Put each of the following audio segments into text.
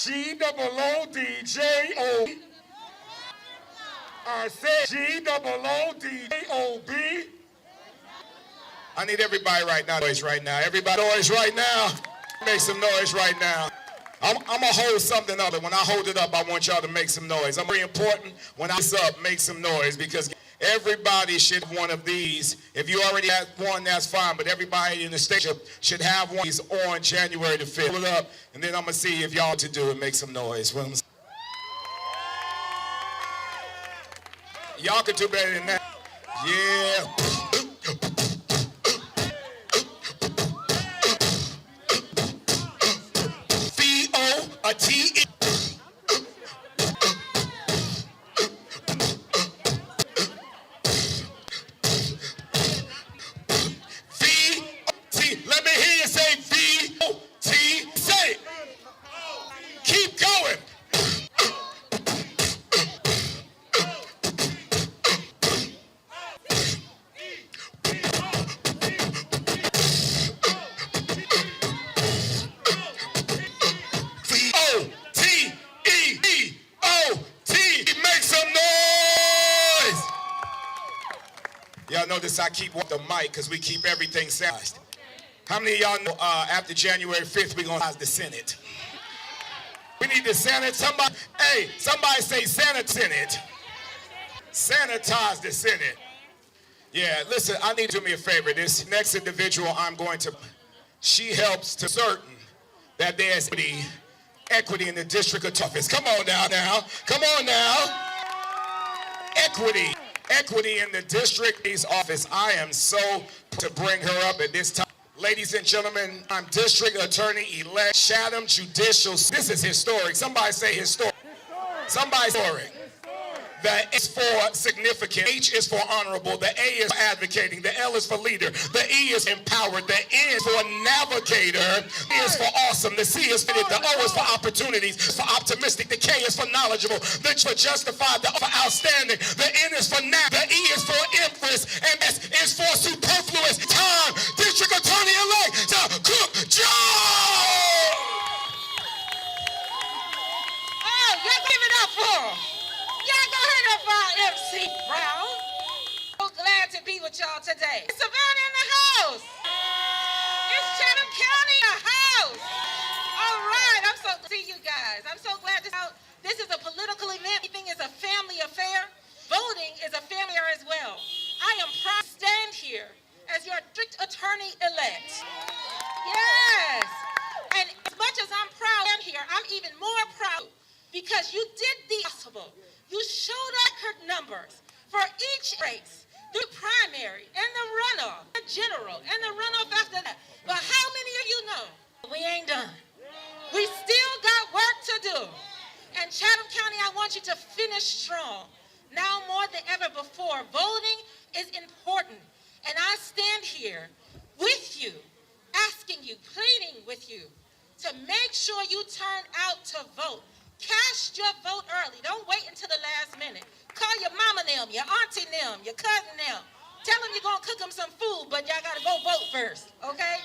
G-O-O-D-J-O. I said G-O-O-D-J-O-B. I need everybody right now. Everybody noise right now. Make some noise right now. I'm going to hold something up. When I hold it up, I want y'all to make some noise. I'm very important. When I hold this up, make some noise, because everybody should have one of these. If you already have one, that's fine. But everybody in the station should have one of these on January the 5th. Hold it up, and then I'm going to see if y'all to do it. Make some noise. Y'all can do better than that. Yeah. V-O-T-E. V-O-T. Let me hear you say V-O-T. Say it. Keep going. Y'all notice I keep the mic because we keep everything sanitized. How many of y'all know after January 5th we're going to sanitize the Senate? We need to sanitize. Somebody say Senate. Sanitize the Senate. Yeah, listen, I need to do me a favor. This next individual she helps to certain that there's equity in the district office. Come on now. Come on now. Equity in the district's office. I am so to bring her up at this time. Ladies and gentlemen, I'm District Attorney-elect Chatham Judicial. This is historic. Somebody say historic. Somebody historic. The S is for significant, H is for honorable, the A is for advocating, the L is for leader, the E is empowered, the N is for navigator, E is for awesome, the C is fitted, the O is for opportunities, for optimistic, the K is for knowledgeable, the J is for justified, the O for outstanding, the N is for the E is for empress, and S is for superfluous. Time, District Attorney-elect to Cook Joe! Oh, y'all give it up for him. Y'all go ahead up for MC Brown. So glad to be with y'all today. It's Savannah in the house. It's Chatham County in the house. All right, I'm so glad to see you guys. I'm so glad to see this is a political event. Everything is a family affair. Voting is a family affair as well. I am proud to stand here as your District Attorney-elect. Yes. And as much as I'm proud to stand here, I'm even more proud because you did the possible. You showed record numbers for each race, the primary and the runoff, the general and the runoff after that. But how many of you know we ain't done? We still got work to do. And Chatham County, I want you to finish strong. Now more than ever before, voting is important. And I stand here with you, asking you, pleading with you to make sure you turn out to vote. Cast your vote early. Don't wait until the last minute. Call your mama them, your auntie them, your cousin them. Tell them you're going to cook them some food, but y'all got to go vote first, okay?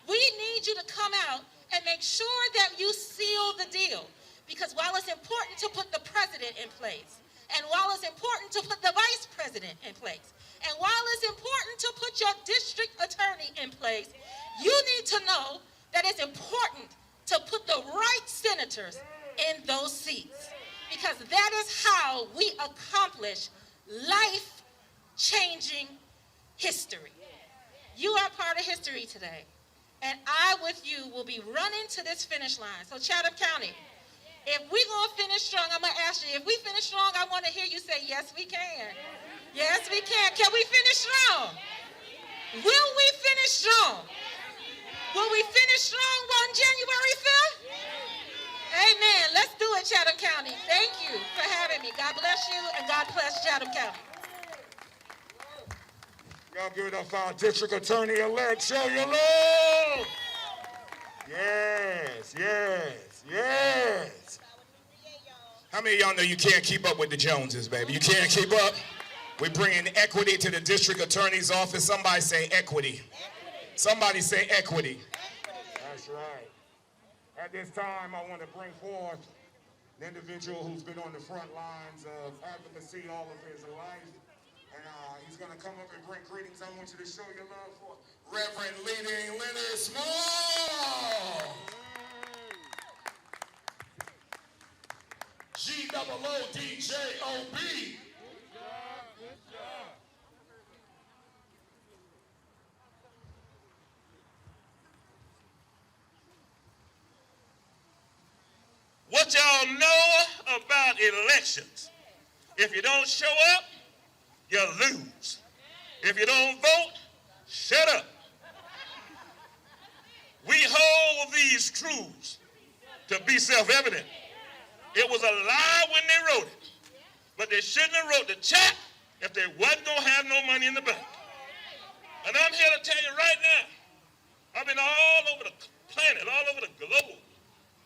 We need you to come out and make sure that you seal the deal. Because while it's important to put the president in place, and while it's important to put the vice president in place, and while it's important to put your district attorney in place, you need to know that it's important to put the right senators in those seats, because that is how we accomplish life-changing history. You are part of history today, and I with you will be running to this finish line. So Chatham County, if we're going to finish strong, I'm going to ask you, if we finish strong, I want to hear you say, yes, we can. Yes, we can. Can we finish strong? Will we finish strong? Will we finish strong on January 5th? Amen. Let's do it, Chatham County. Thank you for having me. God bless you, and God bless Chatham County. Y'all give it up for our District Attorney-elect. Show your love. Yes, yes, yes. How many of y'all know you can't keep up with the Joneses, baby? You can't keep up. We're bringing equity to the District Attorney's office. Somebody say equity. Somebody say equity. That's right. At this time, I want to bring forth an individual who's been on the front lines of advocacy all of his life. And he's going to come up and bring greetings. I want you to show your love for Reverend Leading Leonard Small. GOODJOB. What y'all know about elections? If you don't show up, you lose. If you don't vote, shut up. We hold these truths to be self-evident. It was a lie when they wrote it, but they shouldn't have wrote the check if they wasn't going to have no money in the bank. And I'm here to tell you right now, I've been all over the planet, all over the globe,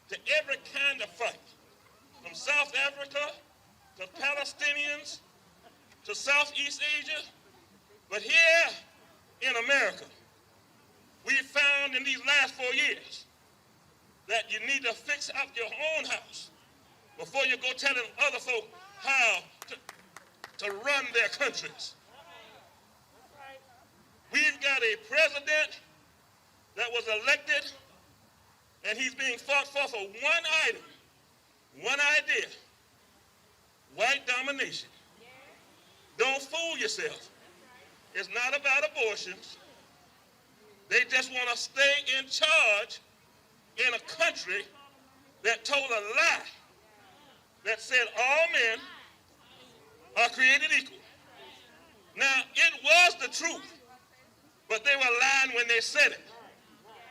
to every kind of fight, from South Africa to Palestinians to Southeast Asia. But here in America, we found in these last 4 years that you need to fix up your own house before you go telling other folk how to run their countries. We've got a president that was elected, and he's being fought for one item, one idea: white domination. Don't fool yourself. It's not about abortions. They just want to stay in charge in a country that told a lie that said all men are created equal. Now, it was the truth, but they were lying when they said it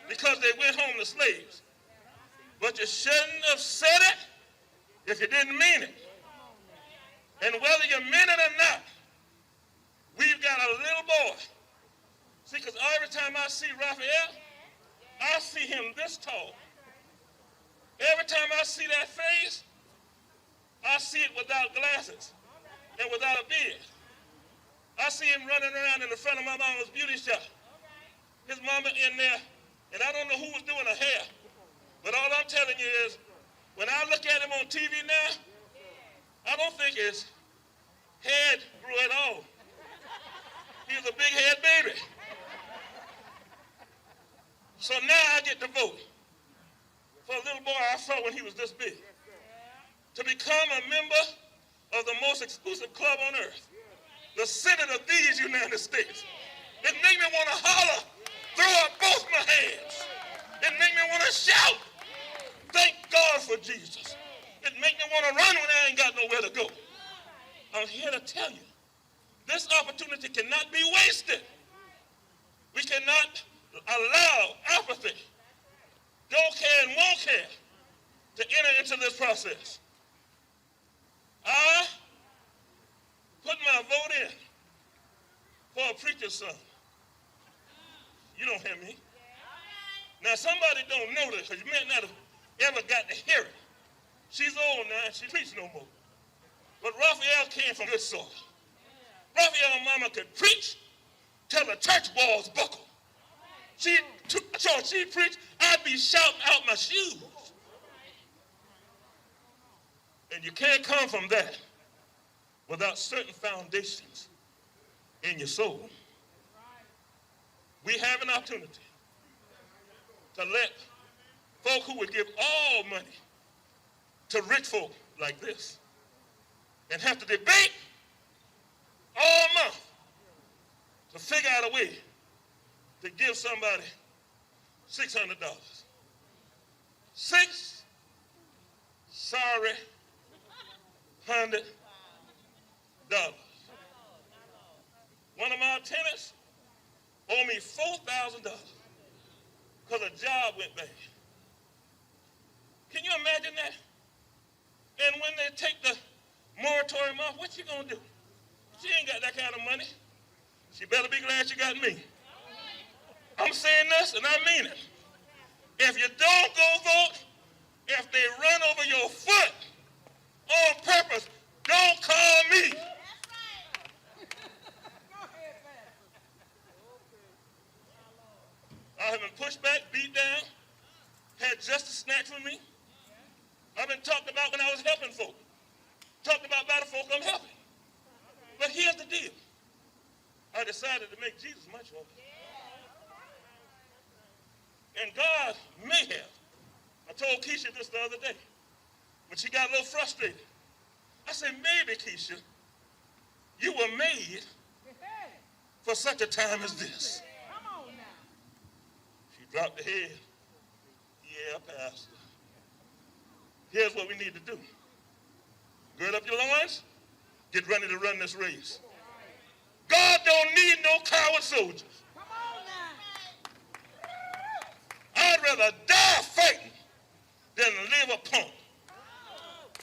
because they went home to slaves. But you shouldn't have said it if you didn't mean it. And whether you meant it or not, we've got a little boy. See, because every time I see Raphael, I see him this tall. Every time I see that face, I see it without glasses and without a beard. I see him running around in the front of my mama's beauty shop. His mama in there, and I don't know who was doing her hair, but all I'm telling you is, when I look at him on TV now, I don't think his head grew at all. He was a big head baby. So now I get to vote for a little boy I saw when he was this big, to become a member of the most exclusive club on earth, the Senate of these United States. It made me want to holler, throw up both my hands. It made me want to shout, thank God for Jesus. It made me want to run when I ain't got nowhere to go. I'm here to tell you, this opportunity cannot be wasted. We cannot allow apathy, don't care and won't care, to enter into this process. I put my vote in for a preacher's son. You don't hear me. Now, somebody don't know this, because you may not have ever got to hear it. She's old now, and she preaches no more. But Raphael came from good soil. Raphael's mama could preach till the church walls buckle. She preached, I'd be shouting out my shoes. And you can't come from that without certain foundations in your soul. We have an opportunity to let folk who would give all money to rich folk like this and have to debate all month to figure out a way to give somebody $600. $600. One of my tenants owe me $4,000 because a job went bad. Can you imagine that? And when they take the moratorium off, what you gonna do? She ain't got that kind of money. She better be glad she got me. I'm saying this, and I mean it. If you don't go vote, if they run over your foot on purpose, don't call me. I have been pushed back, beat down, had justice snatched for me. I've been talked about when I was helping folk. Talked about by the folk I'm helping. But here's the deal. I decided to make Jesus my choice. And God may have. I told Keisha this the other day when she got a little frustrated. I said, maybe, Keisha, you were made for such a time as this. She dropped her head. Yeah, Pastor. Here's what we need to do. Gird up your loins. Get ready to run this race. God don't need no coward soldiers. I'd rather die fighting than live a punk.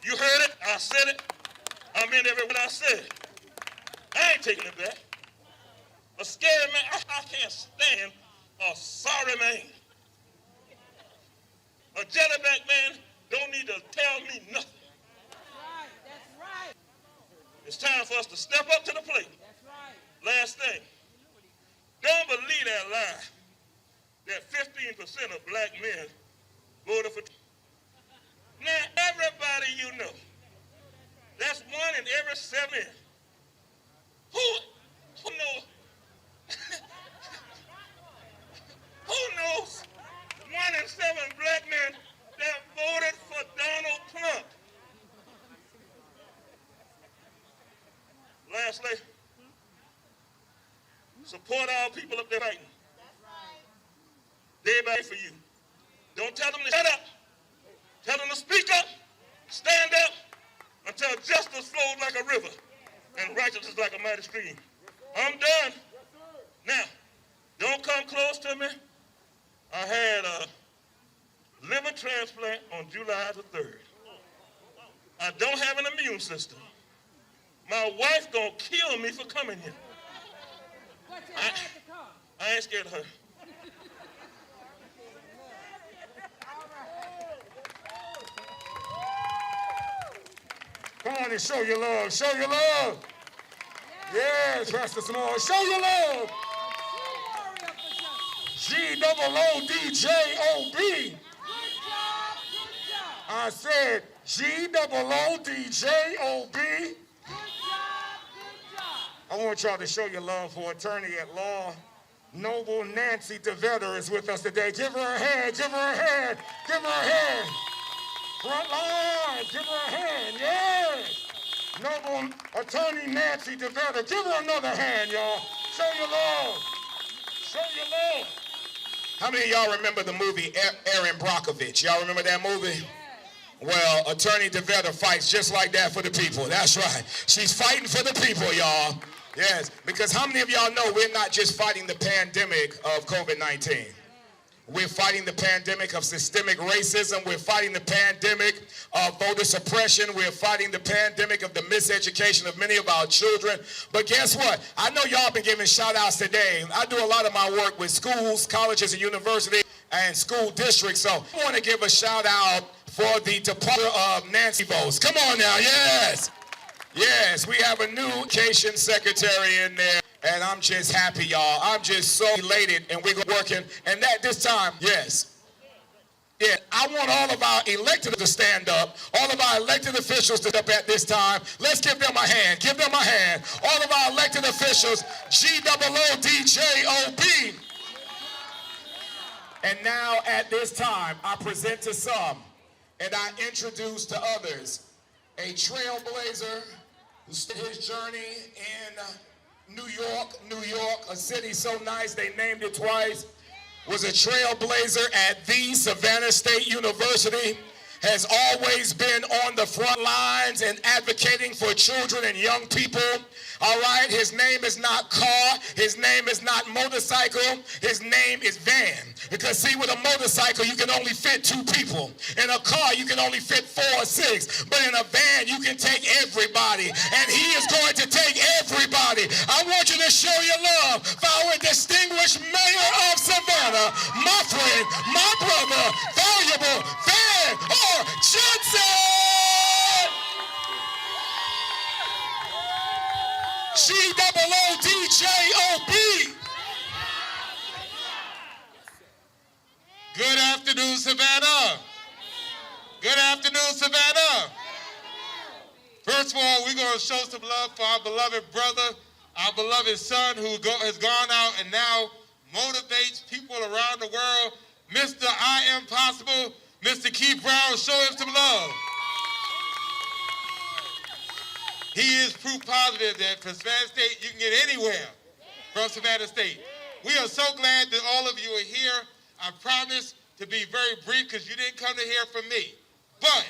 You heard it. I said it. I meant every word I said. I ain't taking it back. A scary man, I can't stand a sorry man. A jellyback man don't need to tell me nothing. That's right. It's time for us to step up to the plate. That's right. Last thing. Don't believe that lie that 15% of black men voted for. Now, everybody you know, that's 1 in every 7 men. Who knows? Who knows 1 in 7 black men that voted for Donald Trump? Lastly, support our people up there fighting. They fight for you. Don't tell them to shut up. Tell them to speak up, stand up, until justice flows like a river and righteousness like a mighty stream. I'm done. Now, don't come close to me. I had a liver transplant on July the 3rd. I don't have an immune system. My wife gonna kill me for coming here. I ain't scared of her. Come on and show your love. Show your love. Yes, Pastor Small. Show your love. G-O-O-D-J-O-B. I said G-O-O-D-J-O-B. I want y'all to show your love for attorney at law. Noble Nancy DeVetter is with us today. Give her a hand. Give her a hand. Give her a hand. Front line, give her a hand, yes. Noble attorney Nancy DeVetter, give her another hand, y'all. Show your love. Show your love. How many of y'all remember the movie Erin Brockovich? Y'all remember that movie? Well, attorney DeVetter fights just like that for the people. That's right. She's fighting for the people, y'all. Yes, because how many of y'all know we're not just fighting the pandemic of COVID-19? We're fighting the pandemic of systemic racism. We're fighting the pandemic of voter suppression. We're fighting the pandemic of the miseducation of many of our children. But guess what? I know y'all been giving shout outs today. I do a lot of my work with schools, colleges, and universities and school districts. So I want to give a shout out for the Department of Nancy votes. Come on now, yes. Yes, we have a new education secretary in there. And I'm just happy, y'all. I'm just so elated, and we're working. And that this time, yes. Yeah, I want all of our elected to stand up, all of our elected officials to stand up at this time. Let's give them a hand. Give them a hand. All of our elected officials, G-O-O-D-J-O-B. And now at this time, I present to some, and I introduce to others, a trailblazer who started his journey in New York, a city so nice they named it twice, was a trailblazer at the Savannah State University, has always been on the front lines and advocating for children and young people. All right, his name is not car, his name is not motorcycle, his name is van. Because see, with a motorcycle, you can only fit 2 people. In a car, you can only fit 4 or 6. But in a van, you can take everybody. And he is going to take everybody. I want you to show your love for our distinguished mayor of Savannah, my friend, my brother, valuable Van Johnson! G-O-O-D-J-O-B. Good afternoon, Savannah. Good afternoon, Savannah. First of all, we're going to show some love for our beloved brother, our beloved son who has gone out and now motivates people around the world. Mr. I Am Possible, Mr. Keith Brown, show him some love. He is proof positive that from Savannah State, you can get anywhere from Savannah State. We are so glad that all of you are here. I promise to be very brief because you didn't come to hear from me. But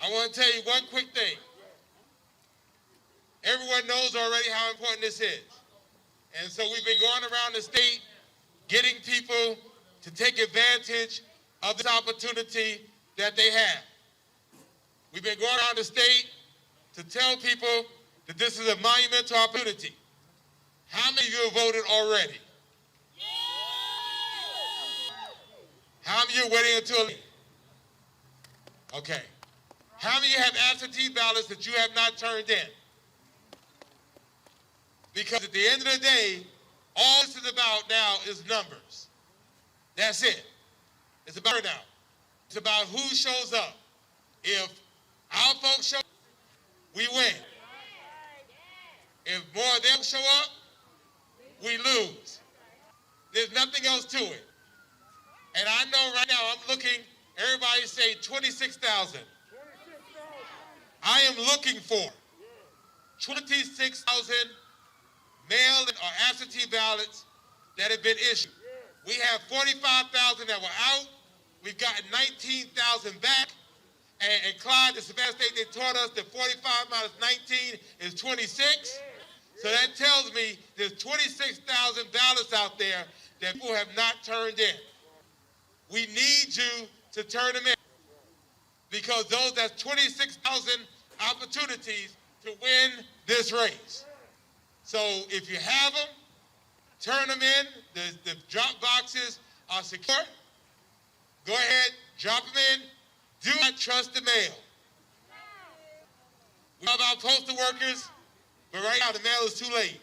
I want to tell you one quick thing. Everyone knows already how important this is. And so we've been going around the state getting people to take advantage of this opportunity that they have. We've been going around the state to tell people that this is a monumental opportunity. How many of you have voted already? How many of you are waiting until? Okay. How many of you have absentee ballots that you have not turned in? Because at the end of the day, all this is about now is numbers. That's it. It's about now. It's about who shows up. If our folks show up, we win. If more of them show up, we lose. There's nothing else to it. And I know right now I'm looking, everybody say 26,000. I am looking for 26,000 mail or absentee ballots that have been issued. We have 45,000 that were out. We've gotten 19,000 back. And Clyde, the Savannah State, they taught us that 45 minus 19 is 26. So that tells me there's 26,000 ballots out there that people have not turned in. We need you to turn them in because that's 26,000 opportunities to win this race. So if you have them, turn them in. The drop boxes are secure. Go ahead, drop them in. Do not trust the mail. We love our postal workers, but right now the mail is too late.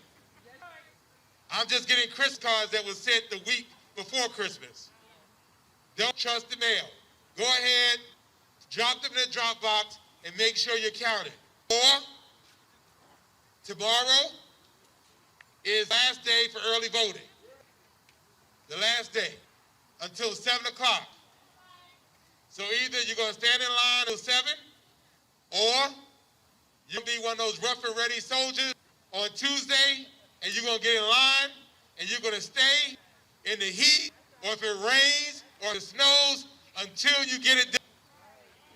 I'm just getting Christmas cards that were sent the week before Christmas. Don't trust the mail. Go ahead, drop them in the drop box, and make sure you're counted. Or, tomorrow is the last day for early voting. The last day, until 7 o'clock. So either you're going to stand in line until 7, or you'll be one of those rough and ready soldiers on Tuesday, and you're going to get in line, and you're going to stay in the heat, or if it rains, or it snows, until you get it done.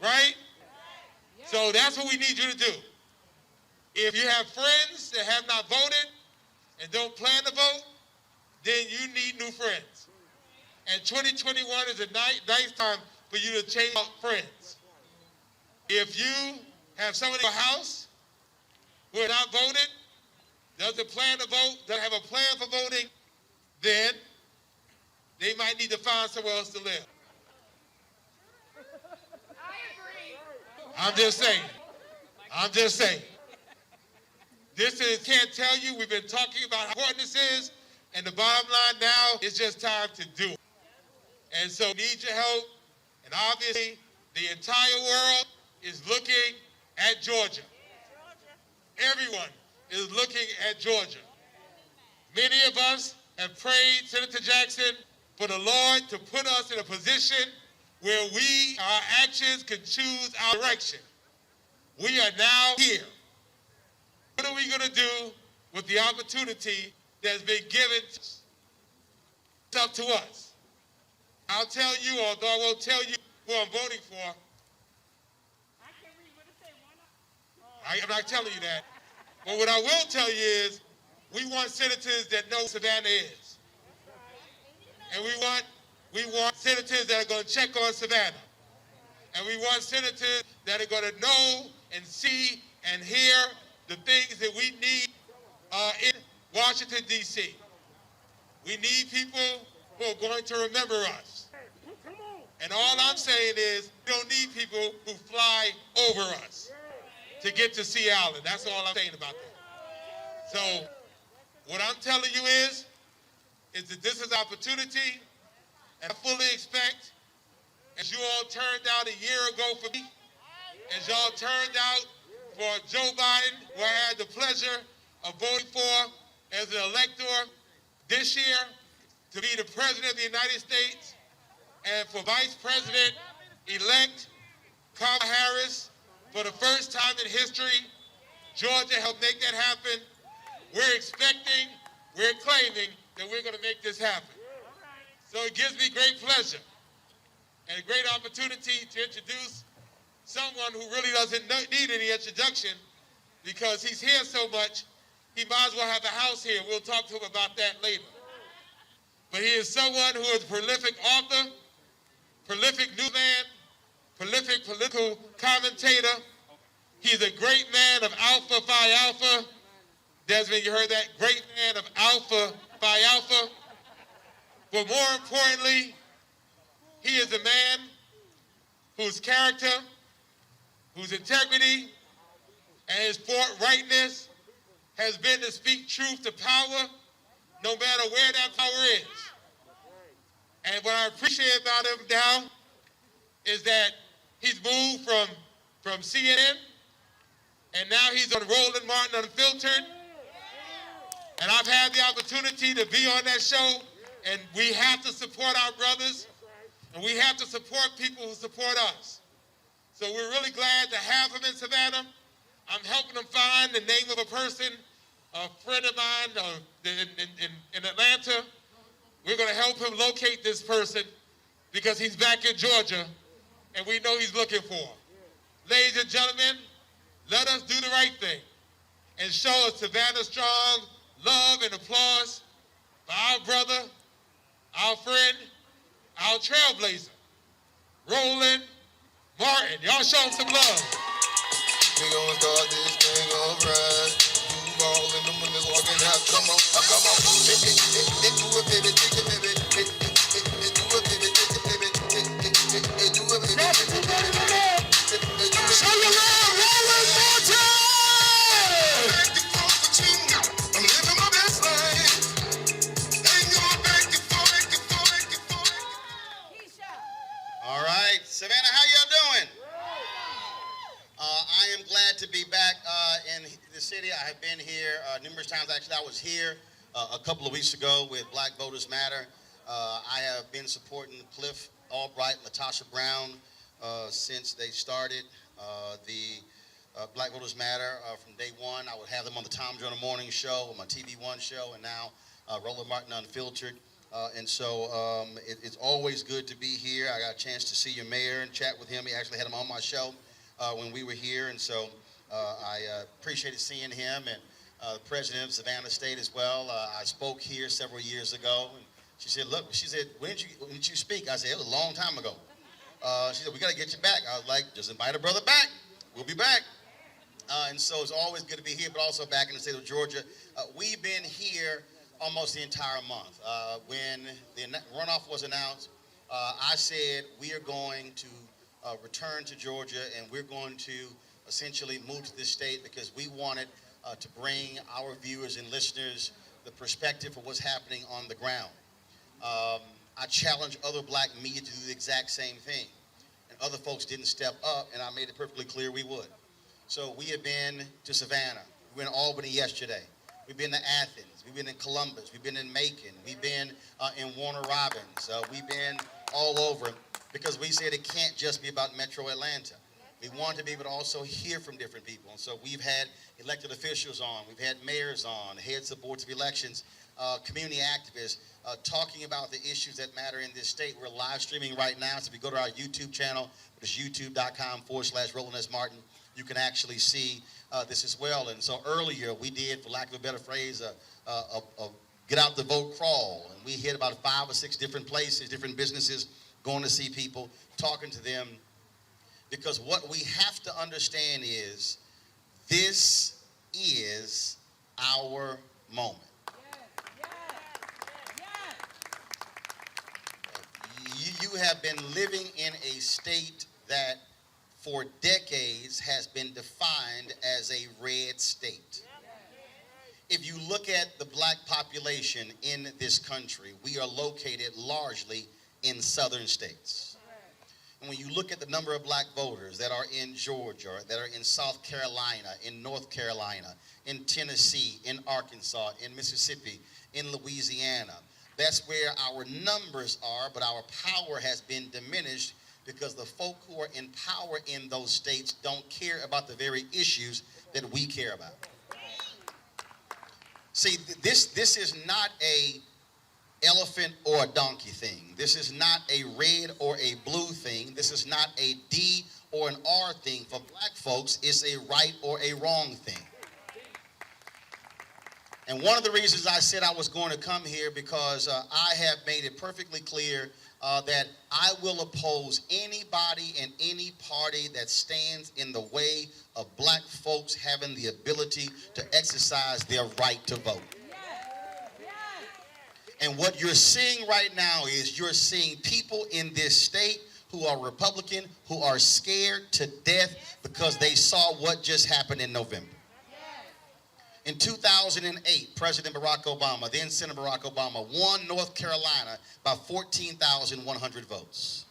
Right? So that's what we need you to do. If you have friends that have not voted and don't plan to vote, then you need new friends. And 2021 is a nice time for you to change out friends. If you have someone in your house who has not voted, doesn't plan to vote, doesn't have a plan for voting, then they might need to find somewhere else to live. I agree. I'm just saying. Can't tell you, we've been talking about how important this is, and the bottom line now is just time to do it. And so need your help, and obviously the entire world is looking at Georgia. Everyone is looking at Georgia. Many of us have prayed, Senator Jackson, for the Lord to put us in a position where our actions can choose our direction. We are now here. What are we going to do with the opportunity that's been given to us? It's up to us. I'll tell you, although I won't tell you who I'm voting for. I can't read what it say. Why not? I'm not telling you that. But what I will tell you is we want senators that know Savannah is. And we want senators that are going to check on Savannah. And we want senators that are going to know and see and hear the things that we need in Washington, D.C. We need people who are going to remember us. And all I'm saying is we don't need people who fly over us to get to see Allen. That's all I'm saying about that. So what I'm telling you is that this is an opportunity, and I fully expect as you all turned out a year ago for me, as y'all turned out for Joe Biden, who I had the pleasure of voting for as an elector this year to be the President of the United States, and for Vice President-elect Kamala Harris, for the first time in history, Georgia helped make that happen. We're expecting, we're claiming that we're going to make this happen. So it gives me great pleasure and a great opportunity to introduce someone who really doesn't need any introduction because he's here so much, he might as well have a house here. We'll talk to him about that later. But he is someone who is a prolific author, prolific newsman, prolific political commentator. He's a great man of Alpha Phi Alpha. Desmond, you heard that? Great man of Alpha Phi Alpha. But more importantly, he is a man whose character, whose integrity, and his forthrightness has been to speak truth to power, no matter where that power is. And what I appreciate about him now is that he's moved from CNN, and now he's on Roland Martin Unfiltered. And I've had the opportunity to be on that show, and we have to support our brothers, and we have to support people who support us. So we're really glad to have him in Savannah. I'm helping him find the name of a person, a friend of mine in Atlanta. We're going to help him locate this person because he's back in Georgia, and we know he's looking for him. Ladies and gentlemen, let us do the right thing and show a Savannah strong love and applause for our brother, our friend, our trailblazer, Roland Martin. Y'all show him some love. We gonna start this thing alright. You all in the windows walking out. Come on, come on. Do it, baby, take it, baby. Do it, baby, take it, baby. Do it, baby. Show your love, Roland Martin! I'm living my best life. Ain't going back and forth. All right, Savannah, how y'all doing? I am glad to be back in the city. I have been here numerous times. Actually, I was here a couple of weeks ago with Black Voters Matter. I have been supporting Cliff Albright, Latasha Brown since they started the Black Voters Matter from day one. I would have them on the Tom Joyner Morning Show, on my TV One show, and now Roland Martin Unfiltered. And so it's always good to be here. I got a chance to see your mayor and chat with him. He actually had him on my show when we were here, and so I appreciated seeing him, and the president of Savannah State as well. I spoke here several years ago, and she said, look, she said, when did you speak? I said, it was a long time ago. She said, we got to get you back. I was like, just invite a brother back. We'll be back. And so it's always good to be here, but also back in the state of Georgia. We've been here almost the entire month. When the runoff was announced, I said we are going to return to Georgia, and we're going to essentially move to this state because we wanted to bring our viewers and listeners the perspective of what's happening on the ground. I challenged other black media to do the exact same thing, and other folks didn't step up, and I made it perfectly clear we would. So we have been to Savannah. We were in Albany yesterday. We've been to Athens. We've been in Columbus. We've been in Macon. We've been in Warner Robins. We've been all over because we said it can't just be about Metro Atlanta. We want to be able to also hear from different people. And so we've had elected officials on. We've had mayors on, heads of boards of elections, community activists talking about the issues that matter in this state. We're live streaming right now. So if you go to our YouTube channel, which is youtube.com/Roland S. Martin, you can actually see this as well. And so earlier we did, for lack of a better phrase, a get out the vote crawl. And we hit about 5 or 6 different places, different businesses, going to see people, talking to them. Because what we have to understand is this is our moment. You have been living in a state that for decades has been defined as a red state. If you look at the black population in this country, we are located largely in southern states. And when you look at the number of black voters that are in Georgia, that are in South Carolina, in North Carolina, in Tennessee, in Arkansas, in Mississippi, in Louisiana, that's where our numbers are, but our power has been diminished because the folk who are in power in those states don't care about the very issues that we care about. See, this is not a elephant or a donkey thing. This is not a red or a blue thing. This is not a D or an R thing. For black folks, it's a right or a wrong thing. And one of the reasons I said I was going to come here because I have made it perfectly clear that I will oppose anybody and any party that stands in the way of black folks having the ability to exercise their right to vote. And what you're seeing right now is you're seeing people in this state who are Republican, who are scared to death because they saw what just happened in November. In 2008, President Barack Obama, then Senator Barack Obama, won North Carolina by 14,100 votes.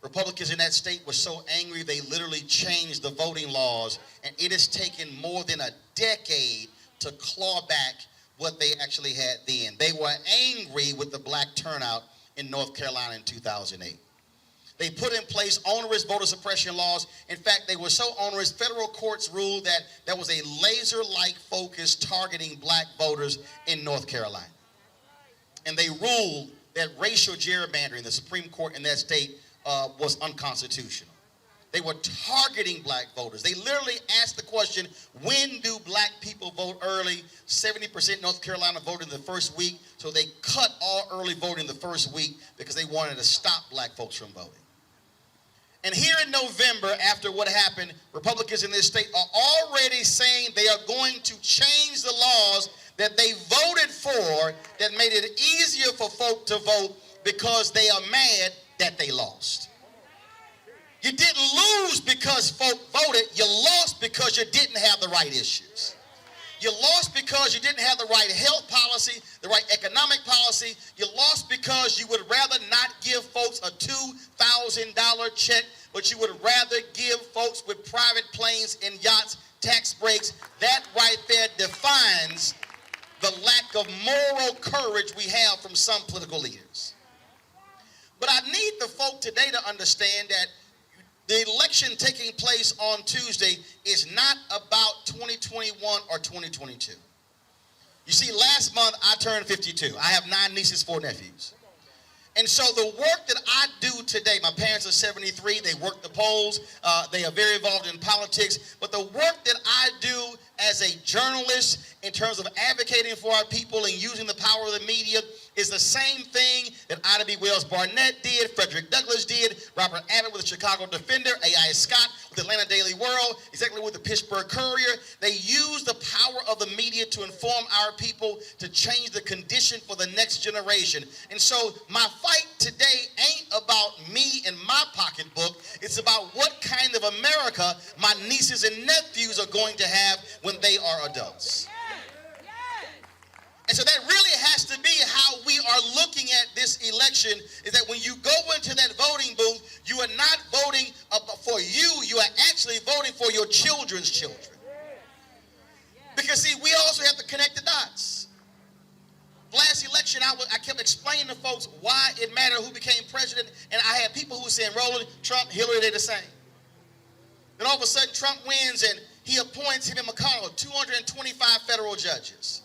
Republicans in that state were so angry they literally changed the voting laws, and it has taken more than a decade to claw back what they actually had then. They were angry with the black turnout in North Carolina in 2008. They put in place onerous voter suppression laws. In fact, they were so onerous, federal courts ruled that there was a laser-like focus targeting black voters in North Carolina. And they ruled that racial gerrymandering, the Supreme Court in that state, was unconstitutional. They were targeting black voters. They literally asked the question, when do black people vote early? 70% North Carolina voted in the first week, so they cut all early voting the first week because they wanted to stop black folks from voting. And here in November, after what happened, Republicans in this state are already saying they are going to change the laws that they voted for that made it easier for folk to vote because they are mad that they lost. You didn't lose because folk voted. You lost because you didn't have the right issues. You lost because you didn't have the right health policy, the right economic policy. You lost because you would rather not give folks a $2,000 check, but you would rather give folks with private planes and yachts tax breaks. That right there defines the lack of moral courage we have from some political leaders. But I need the folk today to understand that the election taking place on Tuesday is not about 2021 or 2022. You see, last month I turned 52. I have 9 nieces, 4 nephews. And so the work that I do today, my parents are 73, they work the polls, they are very involved in politics, but the work that I do as a journalist in terms of advocating for our people and using the power of the media is the same thing that Ida B. Wells Barnett did, Frederick Douglass did, Robert Abbott with the Chicago Defender, A.I. Scott with the Atlanta Daily World, exactly with the Pittsburgh Courier. They use the power of the media to inform our people to change the condition for the next generation. And so my fight today ain't about me and my pocketbook. It's about what kind of America my nieces and nephews are going to have when they are adults. And so that really has to be how we are looking at this election, is that when you go into that voting booth, you are not voting for you are actually voting for your children's children. Because see, we also have to connect the dots. Last election, I kept explaining to folks why it mattered who became president, and I had people who were saying, Roland, Trump, Hillary, they're the same. Then all of a sudden, Trump wins, and he appoints him and McConnell 225 federal judges.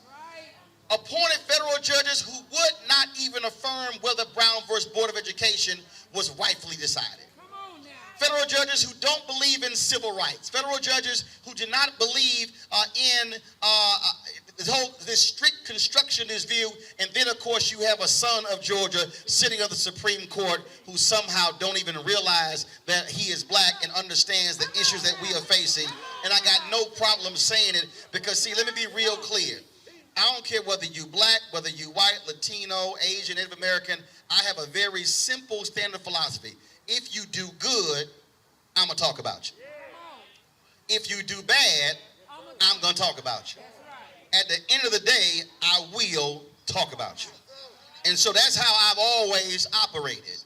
Appointed federal judges who would not even affirm whether Brown versus Board of Education was rightfully decided. Federal judges who don't believe in civil rights. Federal judges who do not believe in this strict constructionist view. And then, of course, you have a son of Georgia sitting on the Supreme Court who somehow don't even realize that he is black and understands the issues that we are facing. And I got no problem saying it because, see, let me be real clear. I don't care whether you black, whether you white, Latino, Asian, Native American. I have a very simple standard philosophy. If you do good, I'm going to talk about you. If you do bad, I'm going to talk about you. At the end of the day, I will talk about you. And so that's how I've always operated.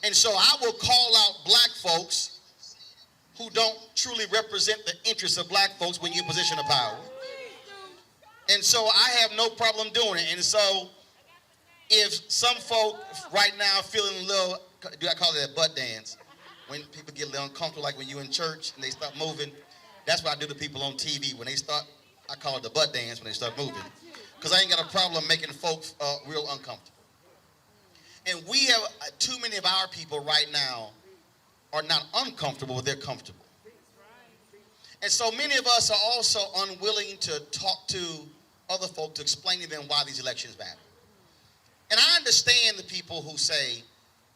And so I will call out black folks who don't truly represent the interests of black folks when you're in a position of power. And so I have no problem doing it. And so if some folk right now feeling a little, do I call it a butt dance? When people get a little uncomfortable, like when you're in church and they start moving, that's what I do to people on TV. When they start, I call it the butt dance when they start moving. Because I ain't got a problem making folks real uncomfortable. And we have too many of our people right now are not uncomfortable, but they're comfortable. And so many of us are also unwilling to talk to other folk to explain to them why these elections matter. And I understand the people who say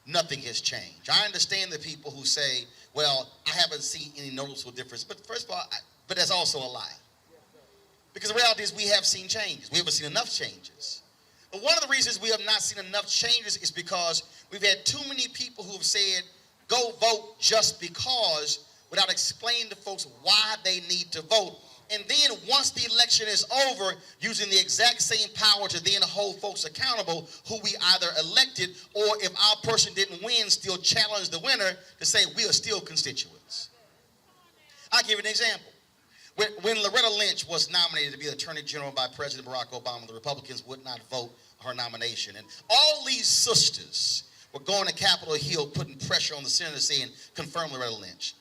nothing has changed. I understand the people who say, well, I haven't seen any noticeable difference. But first of all, but that's also a lie. Because the reality is we have seen changes. We haven't seen enough changes. But one of the reasons we have not seen enough changes is because we've had too many people who have said, go vote just because, without explaining to folks why they need to vote. And then once the election is over, using the exact same power to then hold folks accountable who we either elected, or if our person didn't win, still challenge the winner to say we are still constituents. I'll give you an example. When Loretta Lynch was nominated to be Attorney General by President Barack Obama, the Republicans would not vote her nomination. And all these sisters were going to Capitol Hill putting pressure on the senator saying, confirm Loretta Lynch.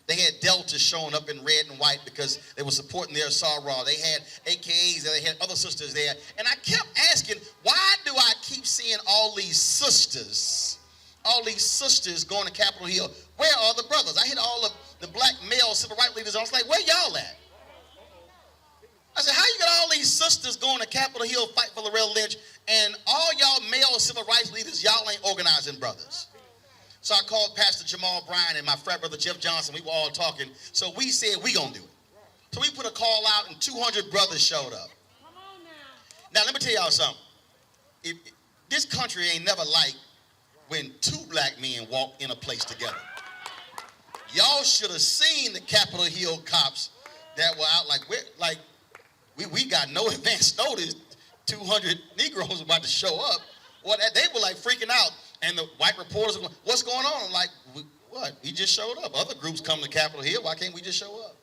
They had Deltas showing up in red and white because they were supporting their soror. They had AKAs, they had other sisters there. And I kept asking, why do I keep seeing all these sisters going to Capitol Hill? Where are the brothers? I hit all of the black male civil rights leaders. I was like, where y'all at? I said, how you got all these sisters going to Capitol Hill fight for Loretta Lynch, and all y'all male civil rights leaders, y'all ain't organizing brothers? So I called Pastor Jamal Bryan and my frat brother Jeff Johnson. We were all talking. So we said, we gonna do it. So we put a call out and 200 brothers showed up. Now let me tell y'all something. This country ain't never like when two black men walk in a place together. Y'all should have seen the Capitol Hill cops that were out we got no advance notice. 200 Negroes about to show up. Well, they were like freaking out. And the white reporters were going, what's going on? I'm like, what? We just showed up. Other groups come to Capitol Hill. Why can't we just show up?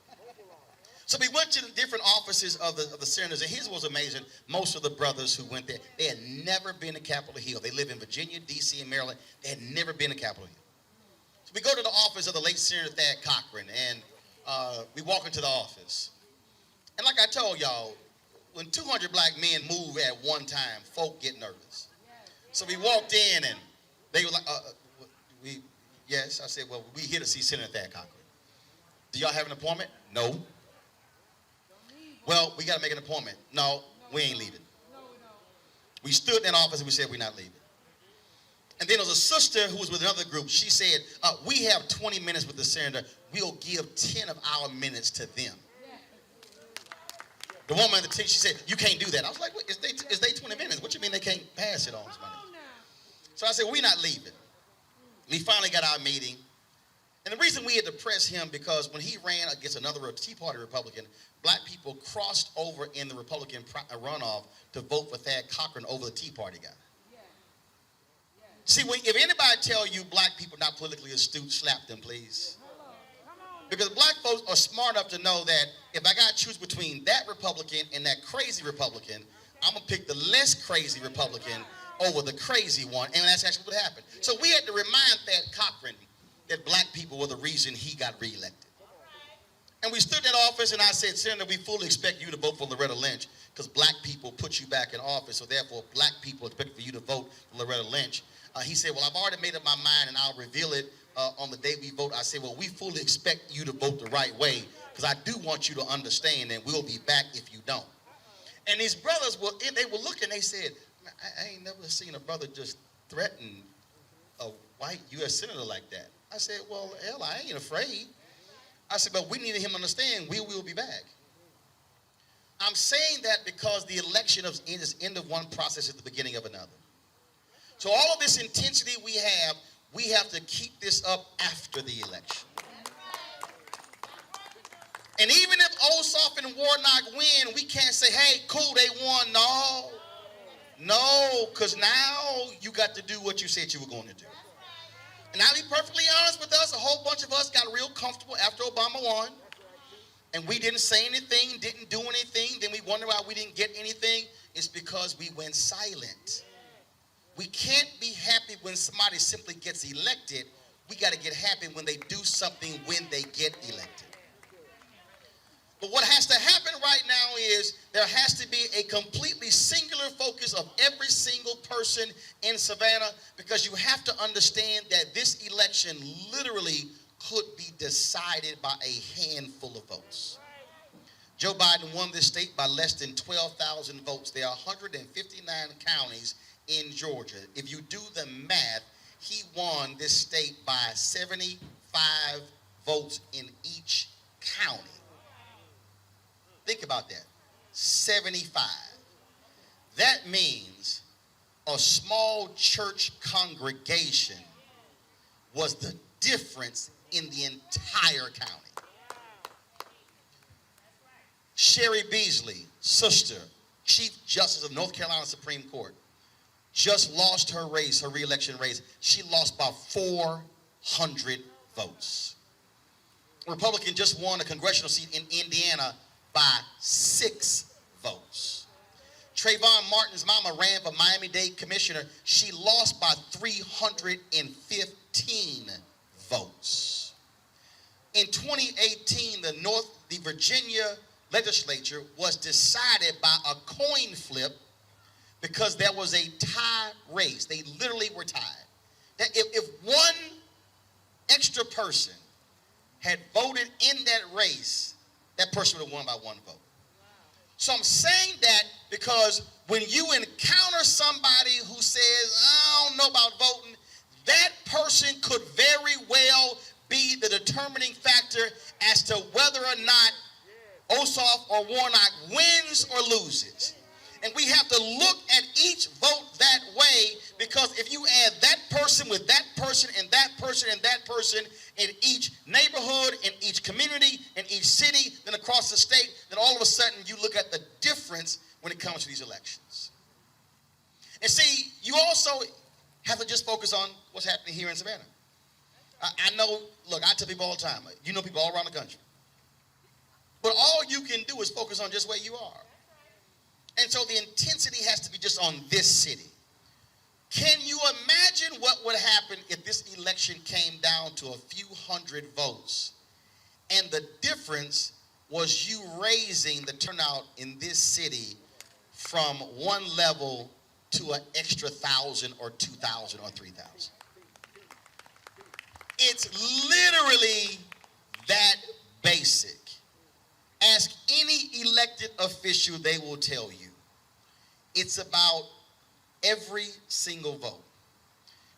So we went to the different offices of the senators. And here's what was amazing. Most of the brothers who went there, they had never been to Capitol Hill. They live in Virginia, D.C., and Maryland. They had never been to Capitol Hill. So we go to the office of the late Senator Thad Cochran. And we walk into the office. And like I told y'all, when 200 black men move at one time, folk get nervous. So we walked in and they were like, yes. I said, well, we here to see Senator Thad Cochran. Do y'all have an appointment? No. Well, we got to make an appointment. No, we ain't leaving. We stood in that office and we said, we're not leaving. And then there was a sister who was with another group. She said, we have 20 minutes with the senator. We'll give 10 of our minutes to them. The woman at the team, she said, you can't do that. I was like, it's they 20 minutes. What you mean they can't pass it on somebody? So I said, we're not leaving. We finally got our meeting. And the reason we had to press him because when he ran against another Tea Party Republican, black people crossed over in the Republican runoff to vote for Thad Cochran over the Tea Party guy. See, if anybody tell you black people not politically astute, slap them, please. Because black folks are smart enough to know that if I got to choose between that Republican and that crazy Republican, I'm going to pick the less crazy Republican over the crazy one, and that's actually what happened. So we had to remind Thad Cochran that black people were the reason he got reelected. And we stood in that office, and I said, Senator, we fully expect you to vote for Loretta Lynch because black people put you back in office, so therefore black people expect for you to vote for Loretta Lynch. He said, well, I've already made up my mind, and I'll reveal it on the day we vote. I said, well, we fully expect you to vote the right way because I do want you to understand that we'll be back if you don't. And these brothers, they were looking, they said, I ain't never seen a brother just threaten a white U.S. senator like that. I said, well, hell, I ain't afraid. I said, but we need him to understand we will be back. I'm saying that because the election is end of one process at the beginning of another. So all of this intensity we have to keep this up after the election. And even if Ossoff and Warnock win, we can't say, hey, cool, they won. No, because now you got to do what you said you were going to do. And I'll be perfectly honest with us, a whole bunch of us got real comfortable after Obama won. And we didn't say anything, didn't do anything. Then we wonder why we didn't get anything. It's because we went silent. We can't be happy when somebody simply gets elected. We got to get happy when they do something when they get elected. But what has to happen right now is there has to be a completely singular focus of every single person in Savannah, because you have to understand that this election literally could be decided by a handful of votes. Joe Biden won this state by less than 12,000 votes. There are 159 counties in Georgia. If you do the math, he won this state by 75 votes in each county. Think about that, 75. That means a small church congregation was the difference in the entire county. Sherry Beasley, sister, Chief Justice of North Carolina Supreme Court, just lost her race, her re-election race. She lost by 400 votes. A Republican just won a congressional seat in Indiana by 6 votes. Trayvon Martin's mama ran for Miami-Dade commissioner. She lost by 315 votes. In 2018, the Virginia legislature was decided by a coin flip because there was a tie race. They literally were tied. That if one extra person had voted in that race, that person would have won by 1 vote. So I'm saying that because when you encounter somebody who says, I don't know about voting, that person could very well be the determining factor as to whether or not Ossoff or Warnock wins or loses. And we have to look at each vote that way, because if you add that person with that person and that person and that person in each neighborhood, in each community, in each city, then across the state, then all of a sudden you look at the difference when it comes to these elections. And see, you also have to just focus on what's happening here in Savannah. I know, look, I tell people all the time, you know people all around the country. But all you can do is focus on just where you are. And so the intensity has to be just on this city. Can you imagine what would happen if this election came down to a few hundred votes, and the difference was you raising the turnout in this city from one level to an extra 1,000 or 2,000 or 3,000? It's literally that basic. Ask any elected official, they will tell you. It's about every single vote.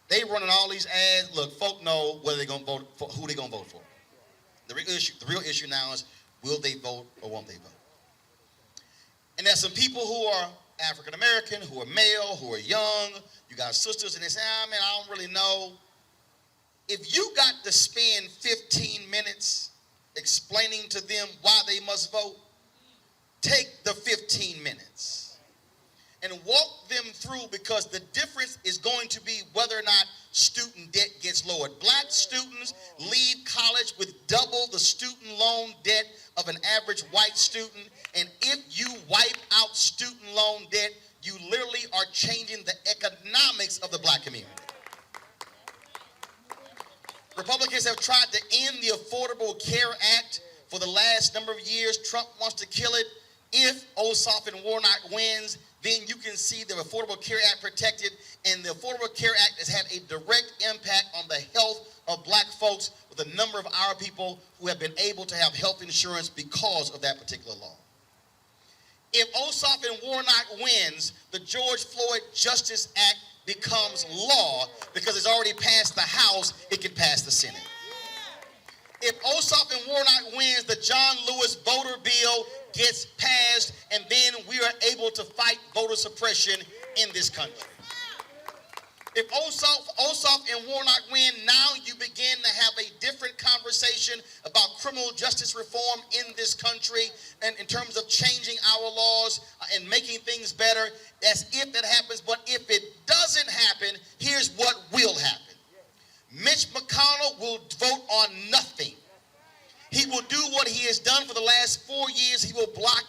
They running all these ads. Look, folk know whether they're going to vote for, who they're going to vote for. The real issue now is, will they vote or won't they vote? And there's some people who are African American, who are male, who are young. You got sisters, and they say, man, I don't really know. If you got to spend 15 minutes explaining to them why they must vote, take the 15 minutes and walk them through, because the difference is going to be whether or not student debt gets lowered. Black students leave college with double the student loan debt of an average white student, and if you wipe out student loan debt, you literally are changing the economics of the black community. Republicans have tried to end the Affordable Care Act for the last number of years. Trump wants to kill it. If Ossoff and Warnock wins, then you can see the Affordable Care Act protected, and the Affordable Care Act has had a direct impact on the health of black folks, with a number of our people who have been able to have health insurance because of that particular law. If Ossoff and Warnock wins, the George Floyd Justice Act becomes law, because it's already passed the House, it can pass the Senate. If Ossoff and Warnock wins, the John Lewis voter bill gets passed, and then we are able to fight voter suppression in this country. If Ossoff and Warnock win, now you begin to have a different conversation about criminal justice reform in this country, and in terms of changing our laws and making things better. That's if that happens. But if it doesn't happen, here's what will happen. Mitch McConnell will vote on nothing. He will do what he has done for the last 4 years. He will block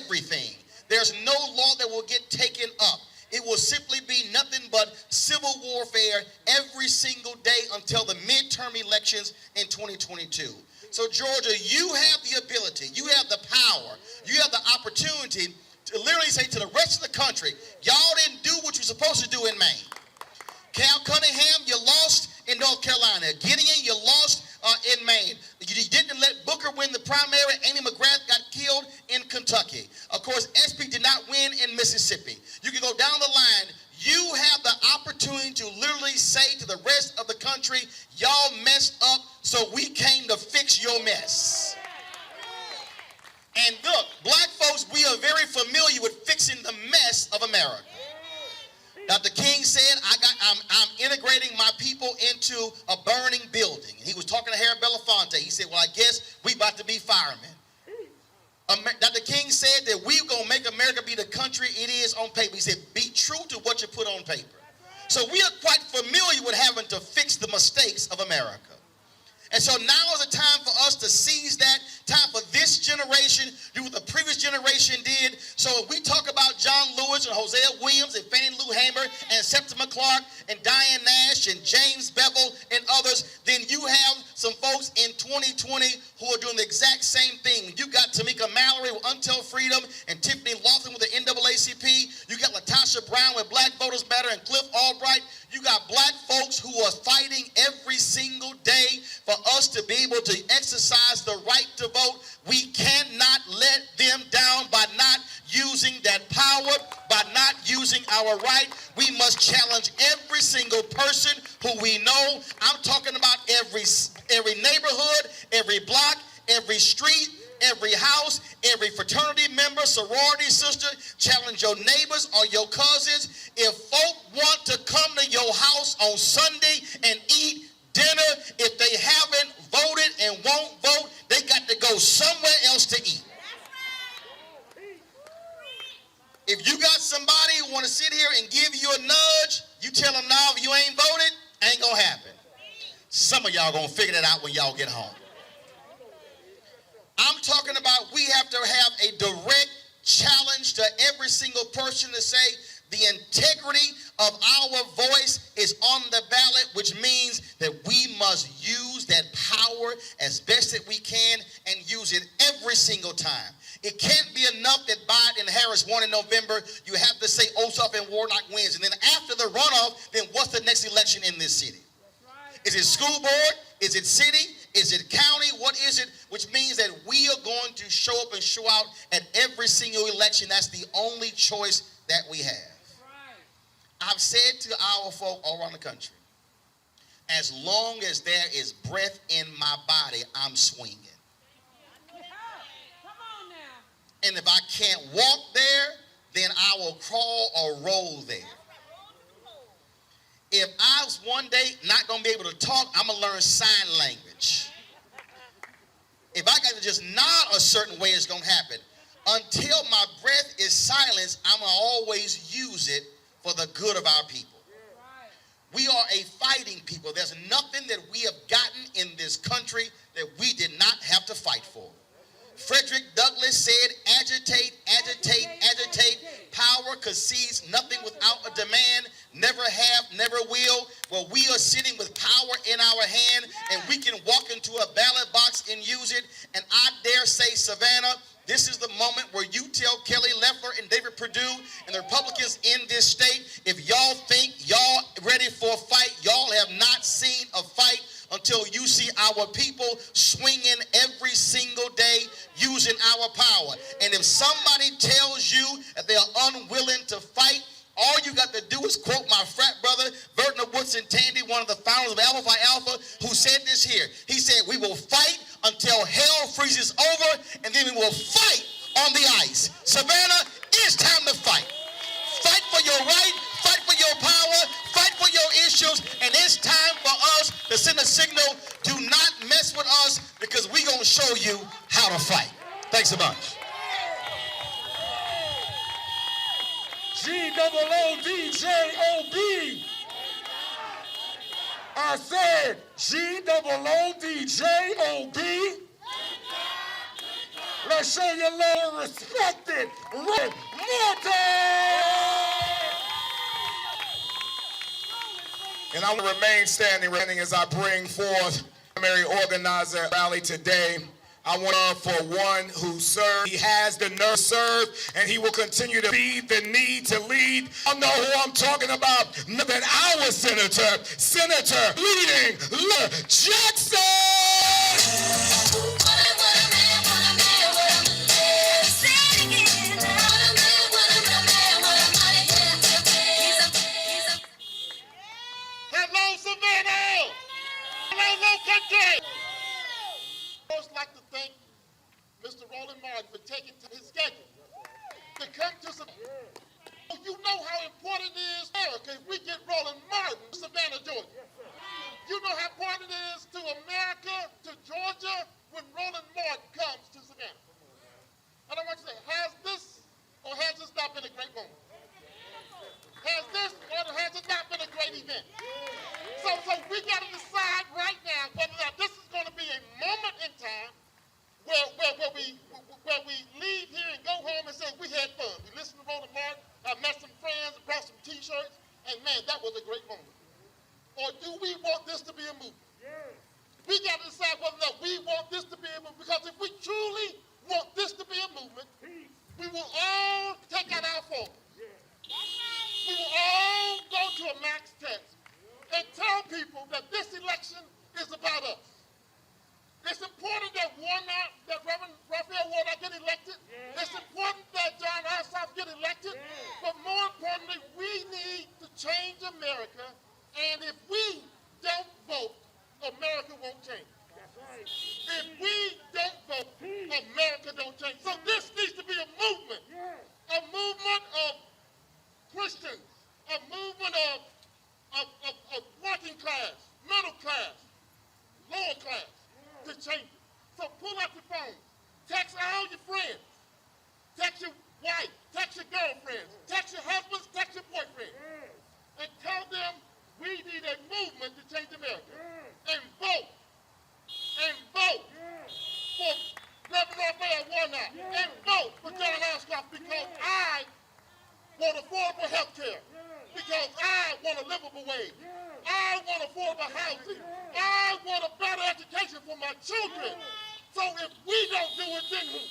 everything. There's no law that will get taken up. It will simply be nothing but civil warfare every single day until the midterm elections in 2022. So Georgia, you have the ability, you have the power, you have the opportunity to literally say to the rest of the country, y'all didn't do what you're supposed to do in Maine. Cal Cunningham, you lost in North Carolina. Gideon, you lost in Maine. You didn't let Booker win the primary. Amy McGrath got killed in Kentucky. Of course, SP did not win in Mississippi. You can go down the line. You have the opportunity to literally say to the rest of the country, y'all messed up, so we came to fix your mess. And look, black folks, we are very familiar with fixing the mess of America. Dr. King said, I'm integrating my people into a burning building. And he was talking to Harry Belafonte. He said, well, I guess we about to be firemen. Dr. King said that we're going to make America be the country it is on paper. He said, be true to what you put on paper. So we are quite familiar with having to fix the mistakes of America. And so now is the time for us to seize that, time for this generation, do what the previous generation did. So if we talk about John Lewis and Hosea Williams and Fannie Lou Hamer and Septima Clark and Diane Nash and James Bevel and others, then you have some folks in 2020 who are doing the exact same thing. You got Tamika Mallory with Until Freedom and Tiffany Lawson with the NAACP. You got LaTasha Brown with Black Voters Matter and Cliff Albright. You got black folks who are fighting every single day for us to be able to exercise the right to vote. We cannot let them down by not using that power, by not using our right. We must challenge every single person who we know. I'm talking about every neighborhood, every block, every street, every house, every fraternity member, sorority sister. Challenge your neighbors or your cousins. If folk want to come to your house on Sunday and eat dinner, if they haven't voted and won't vote, they got to go somewhere else to eat. If you got somebody who want to sit here and give you a nudge, you tell them, no, if you ain't voted, ain't gonna happen. Some of y'all gonna figure that out when y'all get home. I'm talking about we have to have a direct challenge to every single person to say the integrity of our voice is on the ballot, which means that we must use that power as best that we can and use it every single time. It can't be enough that Biden and Harris won in November. You have to say Ossoff and Warnock wins. And then after the runoff, then what's the next election in this city? Is it school board? Is it city? Is it county? What is it? Which means that we are going to show up and show out at every single election. That's the only choice that we have. I've said to our folk all around the country, as long as there is breath in my body, I'm swinging. And if I can't walk there, then I will crawl or roll there. If I was one day not going to be able to talk, I'm going to learn sign language. If I got to just nod a certain way, it's going to happen. Until my breath is silenced, I'm going to always use it for the good of our people. We are a fighting people. There's nothing that we have gotten in this country that we did not have to fight for. Frederick Douglass said, agitate, agitate, agitate. Power concedes nothing without a demand. Never have, never will. Well, we are sitting with power in our hand, and we can walk into a ballot box and use it. And I dare say, Savannah, this is the moment where you tell Kelly Loeffler and David Perdue and the Republicans in this state, if y'all think y'all ready for a fight, y'all have not seen a fight until you see our people swinging every single day using our power. And if somebody tells you that they are unwilling to fight, all you got to do is quote my frat brother, Vertner Woodson Tandy, one of the founders of Alpha Phi Alpha, who said this here. He said, we will fight until hell freezes over, and then we will fight on the ice. Savannah, it's time to fight. Fight for your right, fight for your power, fight for your issues, and it's time for us to send a signal, do not mess with us, because we're going to show you how to fight. Thanks a bunch. GOODJOB. I said GOODJOB. Let's show your love and respect it. Roland Martin! And I will remain standing as I bring forth the primary organizer rally today. I want for one who served. He has the nerve to serve, and he will continue to be the need to lead. I know who I'm talking about. Than our senator, leading Jackson. Hello, Savannah! Hello, country! I would like to thank Mr. Roland Martin for taking to his schedule to come to Savannah. You know how important it is, America, if we get Roland Martin to Savannah, Georgia. You know how important it is to America, to Georgia, when Roland Martin comes to Savannah. And I want you to say, has this not been a great moment? Has this or has it not been a great event? So we got to decide right now whether or not this is going to be a moment in time where we leave here and go home and say we had fun. We listened to Roland Martin. I met some friends, brought some T-shirts, and man, that was a great moment. Or do we want this to be a movement? We got to decide whether or not we want this to be a movement. Because if we truly want this to be a movement, we will all take out our phones. We will all go to a max test and tell people that this election is about us. It's important that Reverend Raphael Warnock get elected. It's important that John Ossoff get elected. But more importantly, we need to change America. And if we don't vote, America won't change. If we don't vote, America don't change. So this needs to be a movement of Christians, a movement of working class, middle class, lower class, to change it. So pull out your phone, text all your friends, text your wife, text your girlfriends, text your husbands, text your boyfriends, and tell them we need a movement to change America. And vote for Reverend Raphael Warnock, and vote for John Ossoff, because I want affordable health care, because I want a livable wage. I want affordable housing. I want a better education for my children. So if we don't do it, then who?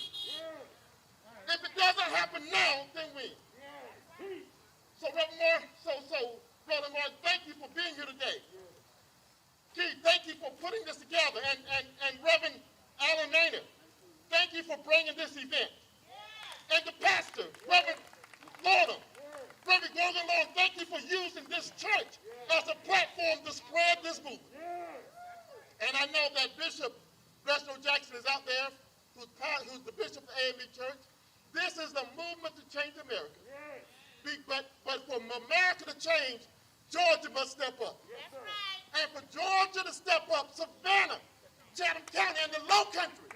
If it doesn't happen now, then we. So Brother Martin, thank you for being here today. Keith, thank you for putting this together. And Reverend Alan Maynard, thank you for bringing this event. And the pastor, Reverend Roland, thank you for using this church as a platform to spread this movement. And I know that Bishop Reginald Jackson is out there, who's the Bishop of AME Church. This is a movement to change America. But for America to change, Georgia must step up. And for Georgia to step up, Savannah, Chatham County, and the Low Country,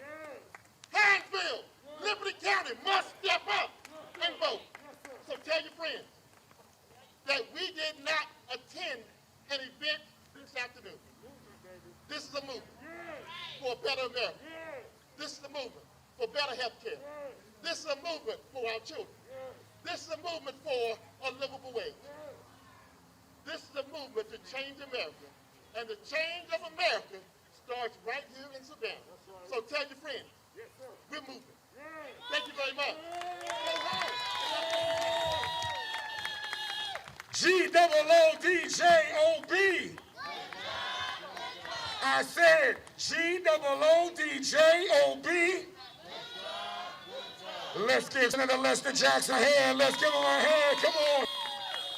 Hinesville, Liberty County must step up and vote. So tell your friends that we did not attend an event this afternoon. This is a movement for a better America. This is a movement for better health care. This is a movement for our children. This is a movement for a livable wage. This is a movement to change America. And the change of America starts right here in Savannah. So tell your friends, we're moving. Thank you very much. GOODJOB. I said GOODJOB. Let's give Senator Lester Jackson a hand. Let's give him a hand. Come on.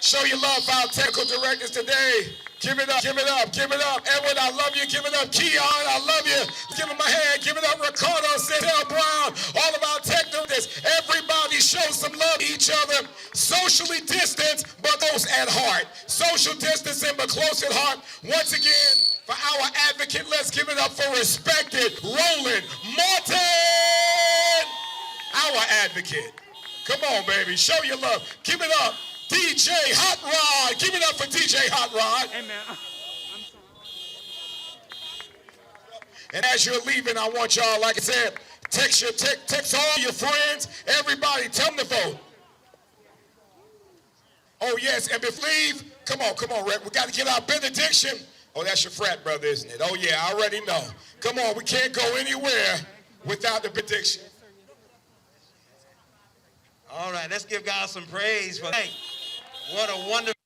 Show your love for our technical directors today. Give it up, give it up, give it up. Edward, I love you. Give it up. Keon, I love you. Give him a hand. Give it up. Ricardo, Cynthia Brown, all of our technicians. Everybody show some love to each other. Socially distanced, but close at heart. Social distancing, but close at heart. Once again, for our advocate, let's give it up for respected Roland Martin, our advocate. Come on, baby. Show your love. Give it up. DJ Hot Rod. Give it up for DJ Hot Rod. Hey, man. I'm sorry. And as you're leaving, I want y'all, like I said, text all your friends, everybody, tell them to vote. Oh, yes, and before we leave, come on, Rick. We got to get our benediction. Oh, that's your frat brother, isn't it? Oh, yeah, I already know. Come on, we can't go anywhere without the benediction. All right, let's give God some praise for, hey, what a wonderful